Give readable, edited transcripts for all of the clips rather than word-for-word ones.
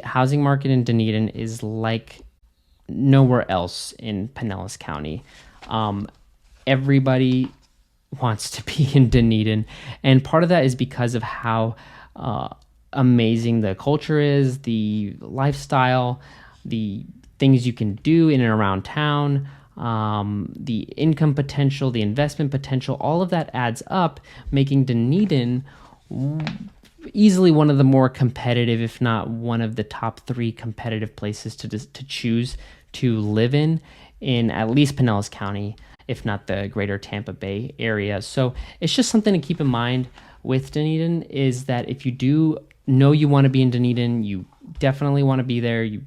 Housing market in Dunedin is like nowhere else in Pinellas County. Everybody wants to be in Dunedin, and part of that is because of how amazing the culture is, the lifestyle, the things you can do in and around town, the income potential, the investment potential. All of that adds up, making Dunedin easily one of the more competitive, if not one of the top 3 competitive places to choose to live in at least Pinellas County, if not the greater Tampa Bay area. So it's just something to keep in mind with Dunedin, is that if you do know you want to be in Dunedin, you definitely want to be there. You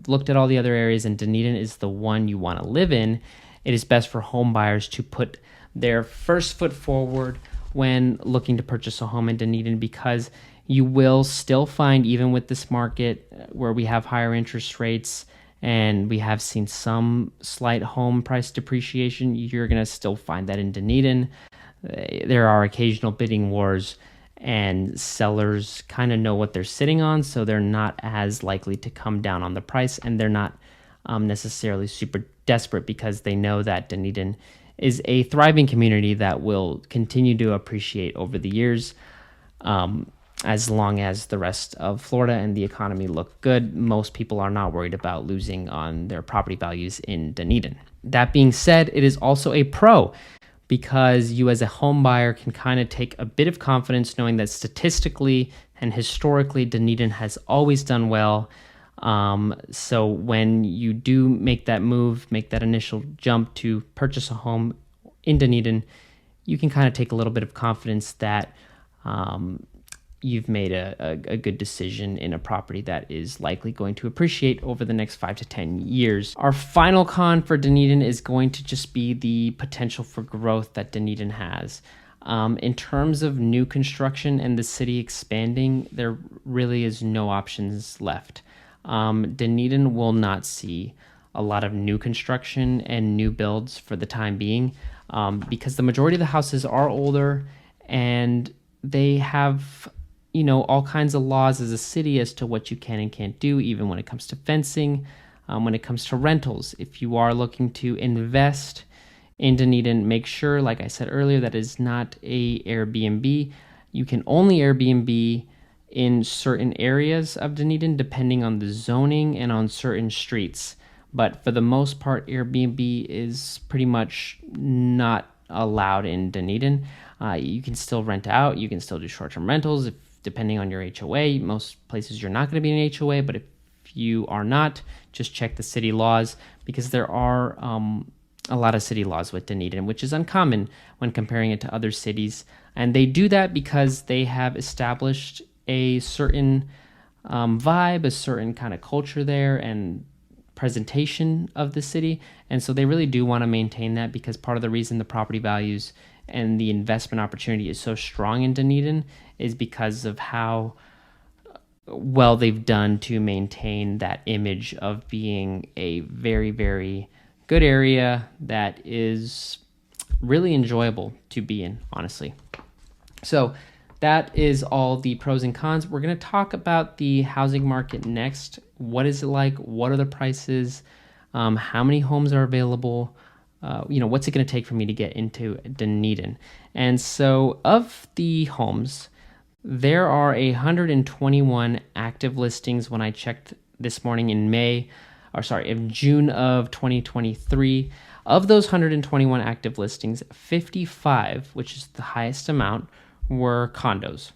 looked at all the other areas, and Dunedin is the one you want to live in. It is best for home buyers to put their first foot forward when looking to purchase a home in Dunedin, because you will still find, even with this market where we have higher interest rates and we have seen some slight home price depreciation, you're going to still find that in Dunedin. There are occasional bidding wars, and sellers kind of know what they're sitting on, so they're not as likely to come down on the price, and they're not necessarily super desperate, because they know that Dunedin is a thriving community that will continue to appreciate over the years. As long as the rest of Florida and the economy look good, most people are not worried about losing on their property values in Dunedin. That being said, it is also a pro, because you as a home buyer can kind of take a bit of confidence knowing that statistically and historically Dunedin has always done well. So when you do make that move, make that initial jump to purchase a home in Dunedin, you can kind of take a little bit of confidence that you've made a good decision in a property that is likely going to appreciate over the next 5 to 10 years. Our final con for Dunedin is going to just be the potential for growth that Dunedin has. In terms of new construction and the city expanding, there really is no options left. Dunedin will not see a lot of new construction and new builds for the time being, because the majority of the houses are older, and they have all kinds of laws as a city as to what you can and can't do, even when it comes to fencing, when it comes to rentals. If you are looking to invest in Dunedin, make sure, like I said earlier, that is not a Airbnb. You can only Airbnb in certain areas of Dunedin, depending on the zoning and on certain streets. But for the most part, Airbnb is pretty much not allowed in Dunedin. You can still rent out. You can still do short-term rentals, depending on your HOA. Most places you're not going to be in an HOA, but if you are not, just check the city laws, because there are a lot of city laws with Dunedin, which is uncommon when comparing it to other cities. And they do that because they have established a certain vibe, a certain kind of culture there, and presentation of the city. And so they really do want to maintain that, because part of the reason the property values and the investment opportunity is so strong in Dunedin is because of how well they've done to maintain that image of being a very, very good area that is really enjoyable to be in, honestly. So that is all the pros and cons. We're going to talk about the housing market next. What is it like? What are the prices? How many homes are available? What's it going to take for me to get into Dunedin? And so of the homes, there are 121 active listings when I checked this morning in June of 2023. Of those 121 active listings, 55, which is the highest amount, were condos.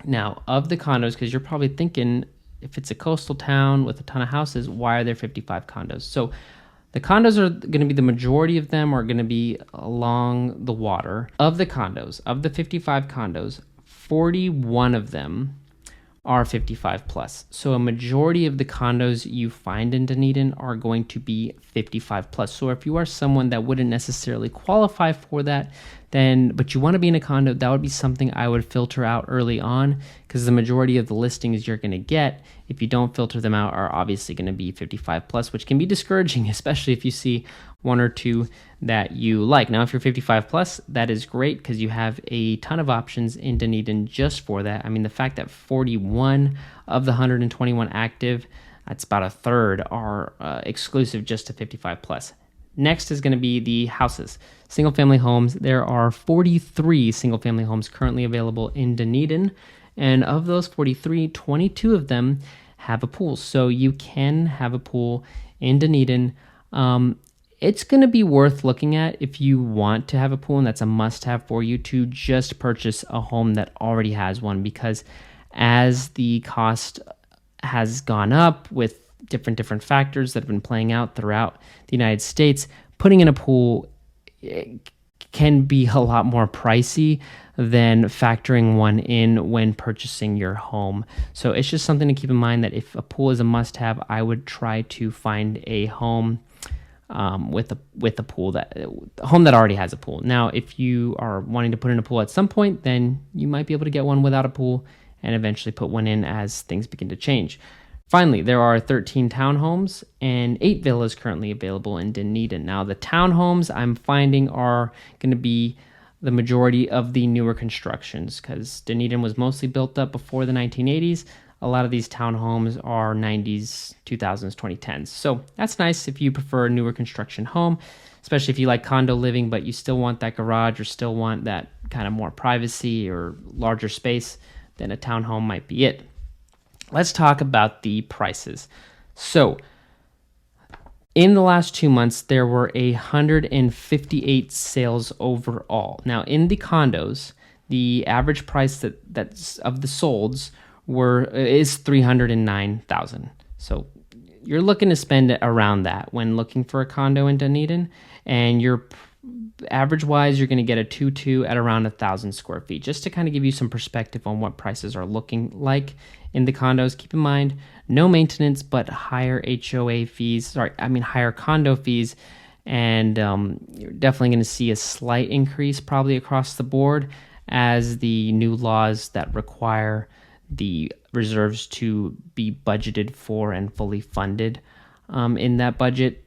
Now, of the condos, because you're probably thinking, if it's a coastal town with a ton of houses, why are there 55 condos? So the condos are going to be, the majority of them are going to be along the water. Of the condos, of the 55 condos, 41 of them are 55 plus. So a majority of the condos you find in Dunedin are going to be 55 plus. So if you are someone that wouldn't necessarily qualify for that, then, but you want to be in a condo, that would be something I would filter out early on, because the majority of the listings you're going to get, if you don't filter them out, are obviously going to be 55 plus, which can be discouraging, especially if you see one or two that you like. Now, if you're 55 plus, that is great because you have a ton of options in Dunedin just for that. I mean, the fact that 41 of the 121 active, that's about a third, are exclusive just to 55 plus. Next is going to be the houses. Single family homes. There are 43 single family homes currently available in Dunedin. And of those 43, 22 of them have a pool. So you can have a pool in Dunedin. It's going to be worth looking at if you want to have a pool, and that's a must-have for you, to just purchase a home that already has one, because as the cost has gone up with different factors that have been playing out throughout the United States, putting in a pool can be a lot more pricey than factoring one in when purchasing your home. So it's just something to keep in mind, that if a pool is a must-have, I would try to find a home with a pool, a home that already has a pool. Now, if you are wanting to put in a pool at some point, then you might be able to get one without a pool and eventually put one in as things begin to change. Finally, there are 13 townhomes and 8 villas currently available in Dunedin. Now, the townhomes I'm finding are going to be the majority of the newer constructions, because Dunedin was mostly built up before the 1980s. A lot of these townhomes are 90s, 2000s, 2010s. So that's nice if you prefer a newer construction home, especially if you like condo living, but you still want that garage or still want that kind of more privacy or larger space, then a townhome might be it. Let's talk about the prices. So in the last 2 months, there were 158 sales overall. Now, in the condos, the average price that's of the solds is $309,000. So you're looking to spend around that when looking for a condo in Dunedin, and you're average wise, you're going to get a 2.2 at around 1,000 square feet. Just to kind of give you some perspective on what prices are looking like in the condos. Keep in mind, no maintenance, but higher higher condo fees, and you're definitely going to see a slight increase probably across the board as the new laws that require the reserves to be budgeted for and fully funded in that budget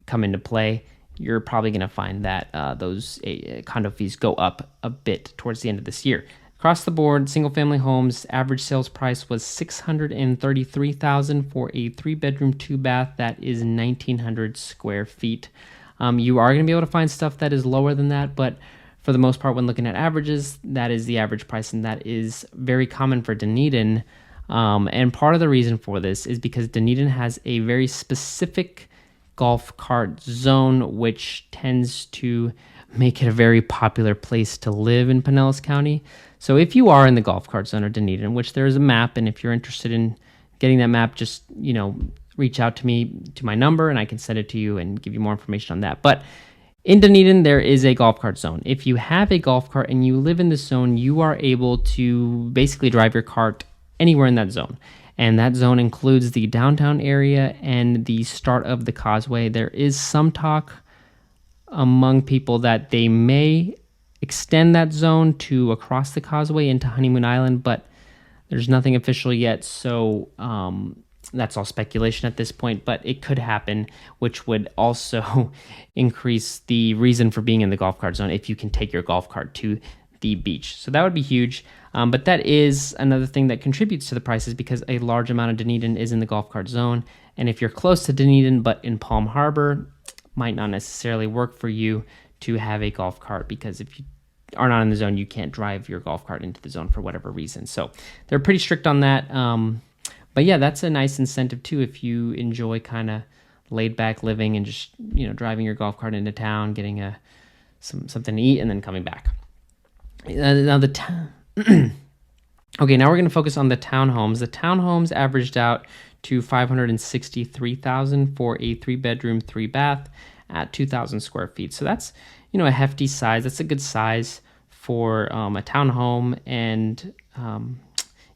come into play. You're probably going to find that those condo fees go up a bit towards the end of this year. Across the board, single-family homes, average sales price was $633,000 for a 3-bedroom, 2-bath. That is 1,900 square feet. You are going to be able to find stuff that is lower than that, but for the most part, when looking at averages, that is the average price, and that is very common for Dunedin. And part of the reason for this is because Dunedin has a very specific golf cart zone, which tends to make it a very popular place to live in Pinellas County. So if you are in the golf cart zone of Dunedin, which there is a map, and if you're interested in getting that map, just, reach out to me, to my number, and I can send it to you and give you more information on that. But in Dunedin, there is a golf cart zone. If you have a golf cart and you live in this zone, you are able to basically drive your cart anywhere in that zone. And that zone includes the downtown area and the start of the causeway. There is some talk among people that they may extend that zone to across the causeway into Honeymoon Island, but there's nothing official yet, so that's all speculation at this point, but it could happen, which would also increase the reason for being in the golf cart zone if you can take your golf cart to the beach. So that would be huge. But that is another thing that contributes to the prices, because a large amount of Dunedin is in the golf cart zone. And if you're close to Dunedin but in Palm Harbor, might not necessarily work for you to have a golf cart, because if you are not in the zone, you can't drive your golf cart into the zone for whatever reason. So they're pretty strict on that. But yeah, that's a nice incentive too if you enjoy kind of laid back living and just, driving your golf cart into town, getting something to eat, and then coming back. Now okay, now we're going to focus on the townhomes. The townhomes averaged out to $563,000 for a 3-bedroom, 3-bath at 2,000 square feet. So that's, a hefty size. That's a good size for a townhome. And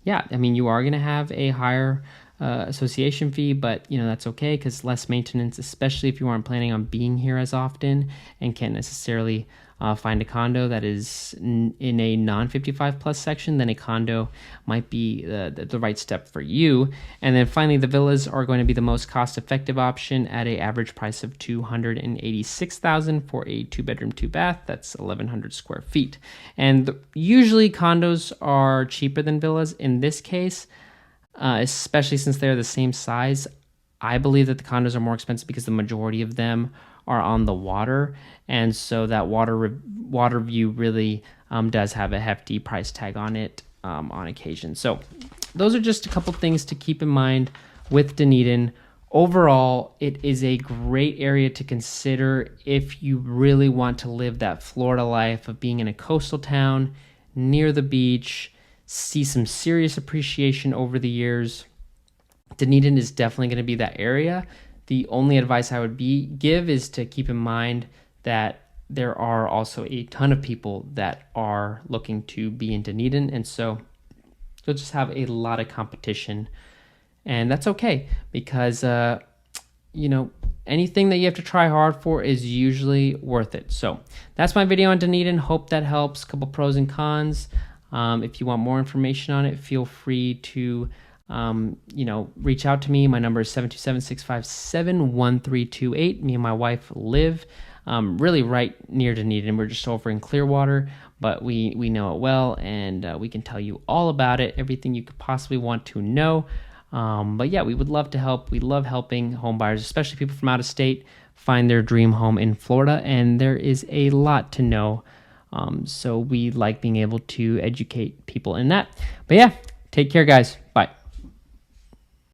you are going to have a higher association fee, but that's okay, because less maintenance, especially if you aren't planning on being here as often and can't necessarily find a condo that is in a non-55 plus section, then a condo might be the right step for you. And then finally, the villas are going to be the most cost-effective option at an average price of $286,000 for a 2-bedroom, 2-bath. That's 1,100 square feet. And usually condos are cheaper than villas. In this case, especially since they're the same size, I believe that the condos are more expensive because the majority of them are on the water, and so that water view really does have a hefty price tag on it on occasion. So those are just a couple things to keep in mind with Dunedin. Overall, it is a great area to consider if you really want to live that Florida life of being in a coastal town near the beach, see some serious appreciation over the years. Dunedin is definitely going to be that area. The only advice I would give is to keep in mind that there are also a ton of people that are looking to be in Dunedin, and so you'll just have a lot of competition, and that's okay because anything that you have to try hard for is usually worth it. So that's my video on Dunedin. Hope that helps. A couple pros and cons. If you want more information on it, feel free to reach out to me. My number is 727-657-1328. Me and my wife live really right near Dunedin. We're just over in Clearwater, but we know it well, and we can tell you all about it, everything you could possibly want to know. But yeah, we would love to help. We love helping home buyers, especially people from out of state, find their dream home in Florida, and there is a lot to know. So we like being able to educate people in that. But yeah, take care, guys. Bye.